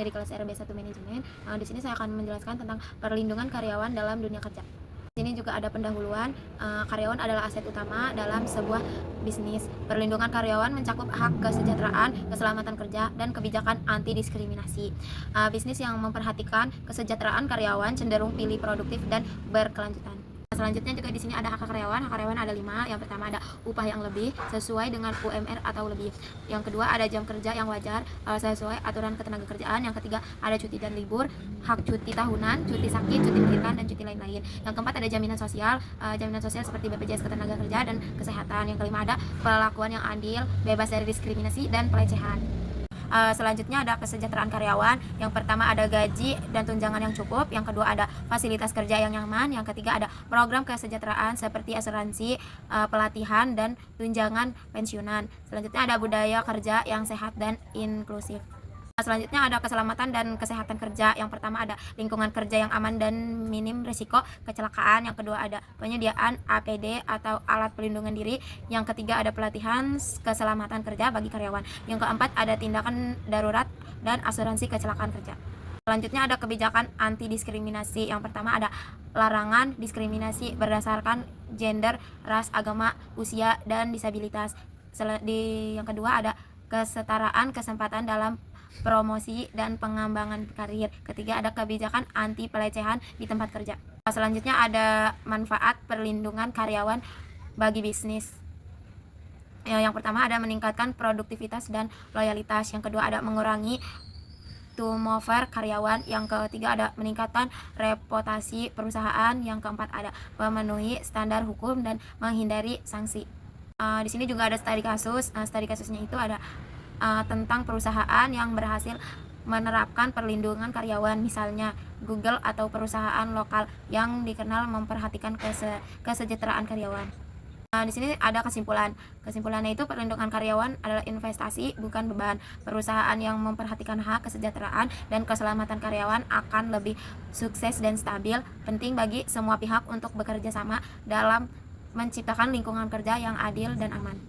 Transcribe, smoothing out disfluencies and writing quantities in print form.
dari kelas RB1 Manajemen. Di sini saya akan menjelaskan tentang perlindungan karyawan dalam dunia kerja. Di sini juga ada pendahuluan. Karyawan adalah aset utama dalam sebuah bisnis. Perlindungan karyawan mencakup hak kesejahteraan, keselamatan kerja, dan kebijakan anti diskriminasi. Bisnis yang memperhatikan kesejahteraan karyawan cenderung pilih produktif dan berkelanjutan. Selanjutnya juga di sini ada hak karyawan. Hak karyawan ada 5. Yang pertama ada upah yang lebih sesuai dengan UMR atau lebih. Yang kedua ada jam kerja yang wajar sesuai aturan ketenagakerjaan. Yang ketiga ada cuti dan libur, hak cuti tahunan, cuti sakit, cuti melahirkan, dan cuti lain-lain. Yang keempat ada jaminan sosial seperti BPJS Ketenagakerjaan dan Kesehatan. Yang kelima ada perlakuan yang adil, bebas dari diskriminasi dan pelecehan. Selanjutnya ada kesejahteraan karyawan. Yang pertama ada gaji dan tunjangan yang cukup. Yang kedua ada fasilitas kerja yang nyaman. Yang ketiga ada program kesejahteraan seperti asuransi, pelatihan, dan tunjangan pensiunan. Selanjutnya ada budaya kerja yang sehat dan inklusif. Selanjutnya ada keselamatan dan kesehatan kerja. Yang pertama ada lingkungan kerja yang aman dan minim risiko kecelakaan. Yang kedua ada penyediaan APD atau alat pelindungan diri. Yang ketiga ada pelatihan keselamatan kerja bagi karyawan. Yang keempat ada tindakan darurat dan asuransi kecelakaan kerja. Selanjutnya ada kebijakan anti diskriminasi. Yang pertama ada larangan diskriminasi berdasarkan gender, ras, agama, usia, dan disabilitas. Yang kedua ada kesetaraan kesempatan dalam promosi dan pengembangan karir. Ketiga ada kebijakan anti pelecehan di tempat kerja. Selanjutnya ada manfaat perlindungan karyawan bagi bisnis. Yang pertama ada meningkatkan produktivitas dan loyalitas. Yang kedua ada mengurangi turnover karyawan. Yang ketiga ada meningkatkan reputasi perusahaan. Yang keempat ada memenuhi standar hukum dan menghindari sanksi. Di sini juga ada studi kasus. Studi kasusnya itu ada tentang perusahaan yang berhasil menerapkan perlindungan karyawan, misalnya Google atau perusahaan lokal yang dikenal memperhatikan kesejahteraan karyawan. Di sini ada kesimpulan. Kesimpulannya itu perlindungan karyawan adalah investasi, bukan beban. Perusahaan yang memperhatikan hak kesejahteraan dan keselamatan karyawan akan lebih sukses dan stabil. Penting bagi semua pihak untuk bekerja sama dalam menciptakan lingkungan kerja yang adil dan aman.